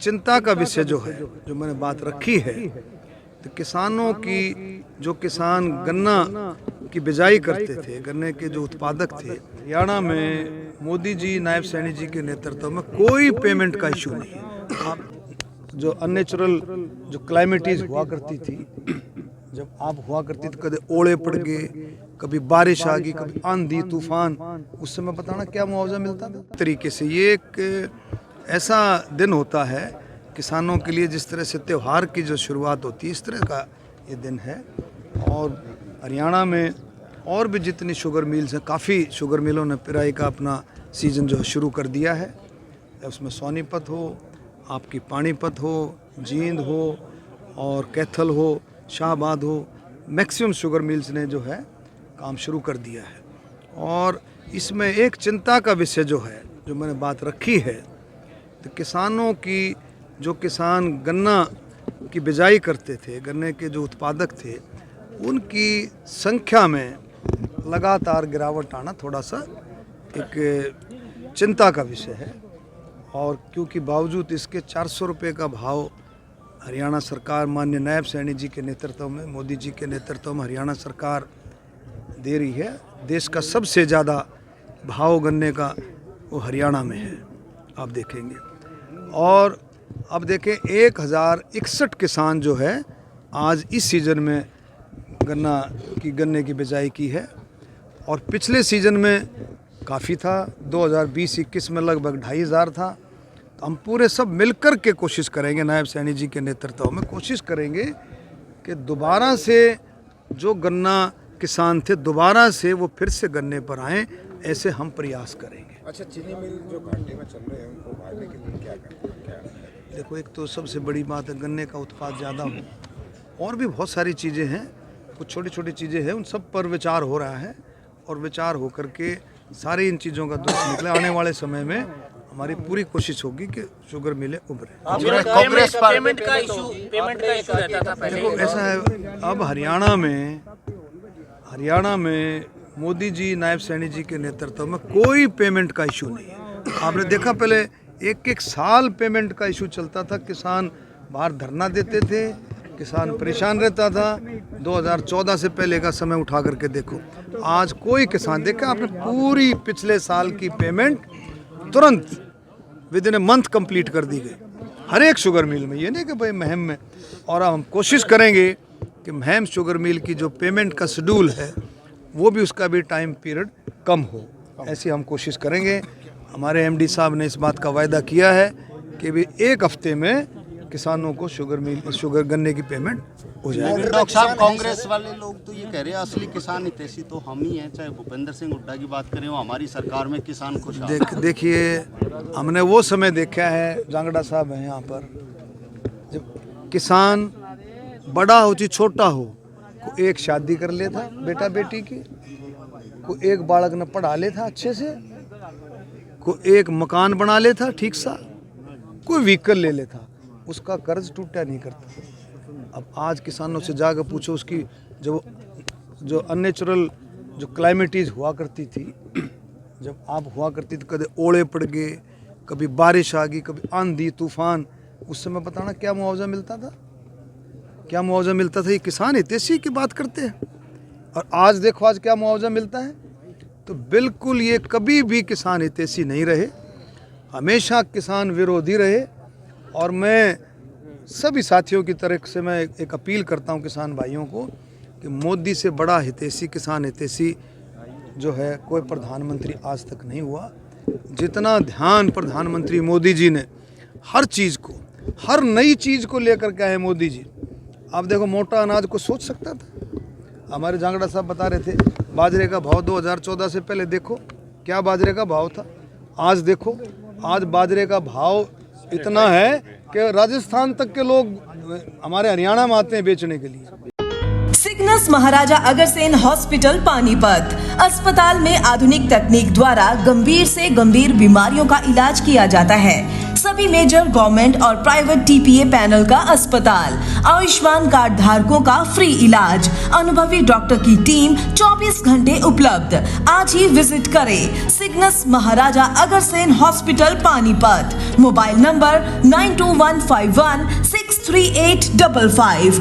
चिंता का विषय जो है, जो मैंने बात रखी है, तो किसानों की, जो किसान गन्ना की बिजाई करते थे, गन्ने के जो उत्पादक थे, हरियाणा में मोदी जी, नायब सैनी जी के नेतृत्व में कोई पेमेंट का इशू नहीं है। आप जो अननेचुरल जो क्लाइमेटीज हुआ करती थी, जब आप हुआ करती थी, कभी ओले पड़ गए, कभी बारिश आ गई, कभी आंधी तूफान, उस समय बताना क्या मुआवजा मिलता था। तरीके से ये एक ऐसा दिन होता है किसानों के लिए, जिस तरह से त्यौहार की जो शुरुआत होती है, इस तरह का ये दिन है। और हरियाणा में और भी जितनी शुगर मिल्स हैं, काफ़ी शुगर मिलों ने पिराई का अपना सीज़न जो है शुरू कर दिया है। उसमें सोनीपत हो, आपकी पानीपत हो, जींद हो और कैथल हो, शाहबाद हो, मैक्सिमम शुगर मिल्स ने जो है काम शुरू कर दिया है। और इसमें एक चिंता का विषय जो है, जो मैंने बात रखी है, तो किसानों की, जो किसान गन्ना की बिजाई करते थे, गन्ने के जो उत्पादक थे, उनकी संख्या में लगातार गिरावट आना थोड़ा सा एक चिंता का विषय है। और क्योंकि बावजूद इसके 400 रुपये का भाव हरियाणा सरकार माननीय नायब सैनी जी के नेतृत्व में, मोदी जी के नेतृत्व में हरियाणा सरकार दे रही है। देश का सबसे ज़्यादा भाव गन्ने का वो हरियाणा में है, आप देखेंगे। और अब देखें 1061 किसान जो है आज इस सीज़न में गन्ने की बिजाई की है। और पिछले सीज़न में काफ़ी था, 2020-21 में लगभग 2500 था। तो हम पूरे सब मिलकर के कोशिश करेंगे, नायब सैनी जी के नेतृत्व में कोशिश करेंगे कि दोबारा से जो गन्ना किसान थे, दोबारा से वो फिर से गन्ने पर आएँ, ऐसे हम प्रयास करेंगे। अच्छा, चीनी मिल जो घाटे में चल रहे हैं, उनको उभारने के लिए क्या करें? देखो, एक तो सबसे बड़ी बात है गन्ने का उत्पाद ज़्यादा हो, और भी बहुत सारी चीज़ें हैं, कुछ छोटी छोटी चीज़ें हैं, उन सब पर विचार हो रहा है। और विचार हो करके सारी इन चीज़ों का दुरुस्त निकले। आने वाले समय में हमारी पूरी कोशिश होगी कि शुगर मिलें उभरे। पेमेंट का इशू रहता था पहले। देखो, ऐसा है, अब हरियाणा में मोदी जी, नायब सैनी जी के नेतृत्व में कोई पेमेंट का इशू नहीं है। आपने देखा पहले एक साल पेमेंट का इशू चलता था, किसान बाहर धरना देते थे, किसान परेशान रहता था। 2014 से पहले का समय उठा करके देखो, आज कोई किसान, देखा आपने पूरी पिछले साल की पेमेंट तुरंत with in a month complete कर दी गई हर एक शुगर मिल में। ये नहीं कि भाई महम में। और अब हम कोशिश करेंगे कि महम शुगर मिल की जो पेमेंट का शेड्यूल है, वो भी उसका भी टाइम पीरियड कम हो, ऐसी हम कोशिश करेंगे। हमारे एमडी साहब ने इस बात का वायदा किया है कि भी 1 हफ्ते में किसानों को शुगर गन्ने की पेमेंट हो जाएगी। डॉक्टर साहब, कांग्रेस वाले लोग तो ये कह रहे हैं असली किसान हितैषी तो हम ही हैं, चाहे भूपेंद्र सिंह हुड्डा की बात करें, वो हमारी सरकार में किसान खुश। देखिए, हमने वो समय देखा है, जांगड़ा साहब हैं यहाँ पर, जब किसान बड़ा हो चाहे छोटा हो, को एक शादी कर लेता बेटा बेटी की, को एक बालक ने पढ़ा लेता अच्छे से, को एक मकान बना लेता ठीक सा, कोई व्हीकल ले लेता, उसका कर्ज टूटा नहीं करता। अब आज किसानों से जाकर पूछो, उसकी जो अननेचुरल जो क्लाइमेटीज हुआ करती थी, जब आप हुआ करती थी, कभी ओले पड़ गए, कभी बारिश आ गई, कभी आंधी तूफान, उस समय बताना क्या मुआवजा मिलता था, क्या मुआवजा मिलता था। ये किसान हितैषी की बात करते हैं, और आज देखो आज क्या मुआवजा मिलता है। तो बिल्कुल ये कभी भी किसान हितैषी नहीं रहे, हमेशा किसान विरोधी रहे। और मैं सभी साथियों की तरफ से मैं एक अपील करता हूं किसान भाइयों को कि मोदी से बड़ा हितैषी, किसान हितैषी जो है, कोई प्रधानमंत्री आज तक नहीं हुआ। जितना ध्यान प्रधानमंत्री मोदी जी ने हर चीज़ को, हर नई चीज़ को लेकर के आए मोदी जी। आप देखो, मोटा अनाज को सोच सकता था? हमारे जांगड़ा साहब बता रहे थे, बाजरे का भाव 2014 से पहले देखो क्या बाजरे का भाव था, आज देखो, आज बाजरे का भाव इतना है कि राजस्थान तक के लोग हमारे हरियाणा में आते हैं बेचने के लिए। Cygnus Maharaja Agrasen hospital Panipat. अस्पताल में आधुनिक तकनीक द्वारा गंभीर से गंभीर बीमारियों का इलाज किया जाता है। सभी मेजर गवर्नमेंट और प्राइवेट टीपीए पैनल का अस्पताल, आयुष्मान कार्ड धारकों का फ्री इलाज, अनुभवी डॉक्टर की टीम 24 घंटे उपलब्ध। आज ही विजिट करें Cygnus Maharaja Agrasen hospital Panipat. Mobile number 9215163855।